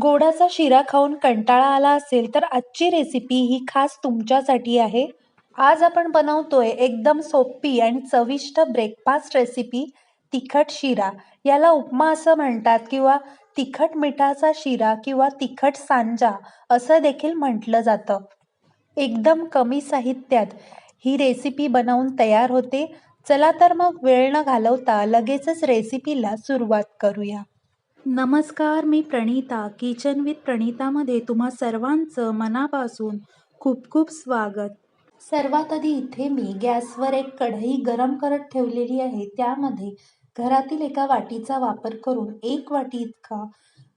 गोडाचा शिरा खाऊन कंटाळा आला असेल तर आजची रेसिपी ही खास तुमच्यासाठी आहे. आज आपण बनवतोय एकदम सोपी आणि चविष्ट ब्रेकफास्ट रेसिपी तिखट शिरा. याला उपमा असं म्हणतात किंवा तिखट मिठाचा शिरा किंवा तिखट सांजा असं देखील म्हटलं जातं. एकदम कमी साहित्यात ही रेसिपी बनवून तयार होते. चला तर मग वेळ न घालवता लगेचच रेसिपीला सुरुवात करूया. नमस्कार, मी प्रणीता. किचन विथ प्रणीतामध्ये तुम्हा सर्वांचं मनापासून खूप खूप स्वागत. सर्वात आधी इथे मी गॅसवर एक कढई गरम करत ठेवलेली आहे. त्यामध्ये घरातील एका वाटीचा वापर करून 1 वाटी इतका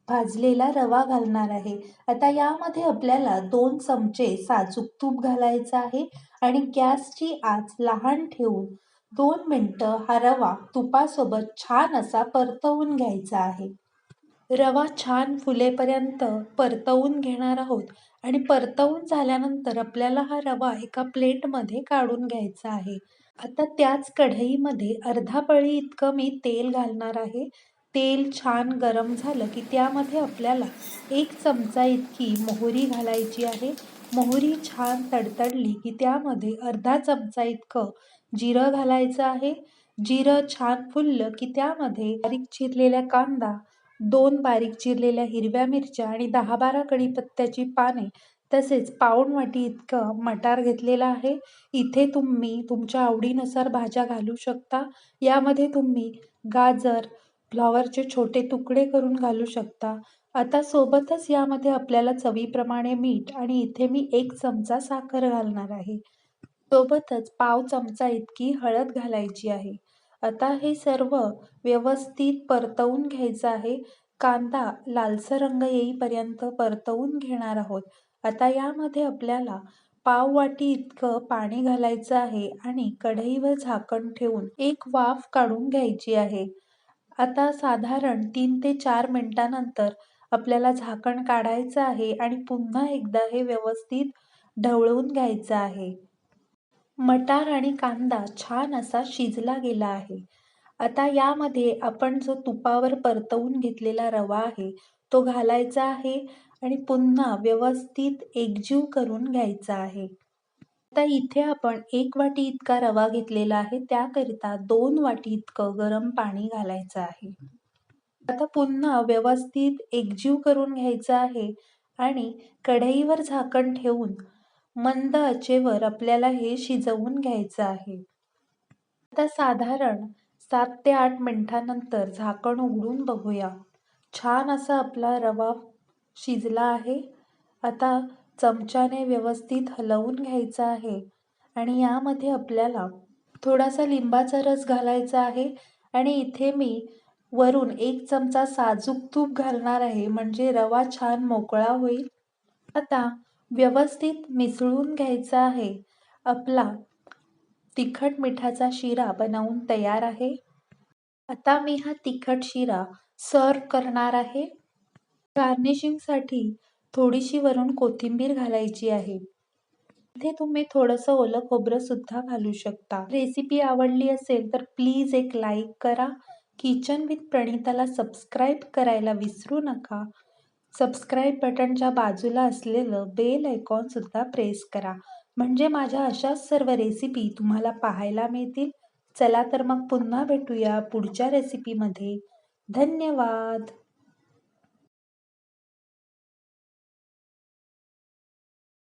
भाजलेला रवा घालणार आहे. आता यामध्ये आपल्याला 2 चमचे साजूक तूप घालायचं आहे आणि गॅसची आच लहान ठेवून 2 मिनिटं हा रवा तुपासोबत छान असा परतवून घ्यायचा आहे. रवा छान फुलेपर्यंत परतवून घेणार आहोत आणि परतवून झाल्यानंतर आपल्याला हा रवा एका प्लेटमध्ये काढून घ्यायचा आहे. आता त्याच कढईमध्ये अर्धा पळी इतकं मी तेल घालणार आहे. तेल छान गरम झालं की त्यामध्ये आपल्याला 1 चमचा इतकी मोहरी घालायची आहे. मोहरी छान तडतडली की त्यामध्ये अर्धा चमचा इतकं जिरं घालायचं आहे. जिरं छान फुललं की त्यामध्ये बारीक चिरलेला कांदा, 2 बारीक चिरलेल्या हिरव्या मिरच्या आणि 10-12 कढीपत्त्याची पाने तसेच पाऊण वाटी इतकं मटार घेतलेलं आहे. इथे तुम्ही तुमच्या आवडीनुसार भाज्या घालू शकता. यामध्ये तुम्ही गाजर, फ्लॉवरचे छोटे तुकडे करून घालू शकता. आता सोबतच यामध्ये आपल्याला चवीप्रमाणे मीठ आणि इथे मी 1 चमचा साखर घालणार आहे. सोबतच पाव चमचा इतकी हळद घालायची आहे. आता हे सर्व व्यवस्थित परतवून घ्यायचं आहे. कांदा लालसर रंग येईपर्यंत परतवून घेणार आहोत. आता यामध्ये आपल्याला पाव वाटी इतकं पाणी घालायचं आहे आणि कढईवर झाकण ठेवून एक वाफ काढून घ्यायची आहे. आता साधारण 3 ते 4 मिनिटानंतर आपल्याला झाकण काढायचं आहे आणि पुन्हा एकदा हे व्यवस्थित ढवळून घ्यायचं आहे. मटार आणि कांदा छान असा शिजला गेला आहे. आता यामध्ये आपण जो तुपावर परतवून घेतलेला रवा आहे तो घालायचा आहे आणि पुन्हा व्यवस्थित एकजीव करून घ्यायचा आहे. आता इथे आपण 1 वाटी इतका रवा घेतलेला आहे. त्याकरिता 2 वाटी इतकं गरम पाणी घालायचं आहे. आता पुन्हा व्यवस्थित एकजीव करून घ्यायचं आहे आणि कढईवर झाकण ठेवून मंद आचेवर आपल्याला हे शिजवून घ्यायचं आहे. आता साधारण 7 ते 8 मिनिटानंतर झाकण उघडून बघूया. छान असा आपला रवा शिजला आहे. आता चमच्याने व्यवस्थित हलवून घ्यायचा आहे आणि यामध्ये आपल्याला थोडासा लिंबाचा रस घालायचा आहे आणि इथे मी वरून 1 चमचा साजूक तूप घालणार आहे म्हणजे रवा छान मोकळा होईल. आता व्यवस्थित मिसळून घ्यायचा आहे. आपला तिखट मिठाचा शिरा बनवून तयार आहे. आता मी हा तिखट शिरा सर्व्ह करणार आहे. गार्निशिंगसाठी थोडीशी वरून कोथिंबीर घालायची आहे. इथे तुम्ही थोडंसं ओलं खोबरं सुद्धा घालू शकता. रेसिपी आवडली असेल तर प्लीज एक लाईक करा. किचन विथ प्रणीताला सबस्क्राईब करायला विसरू नका. सबस्क्राईब बटनच्या बाजूला असलेलं बेल आयकॉन सुद्धा प्रेस करा म्हणजे माझ्या अशाच सर्व रेसिपी तुम्हाला पाहायला मिळतील. चला तर मग पुन्हा भेटूया पुढच्या रेसिपीमध्ये. धन्यवाद.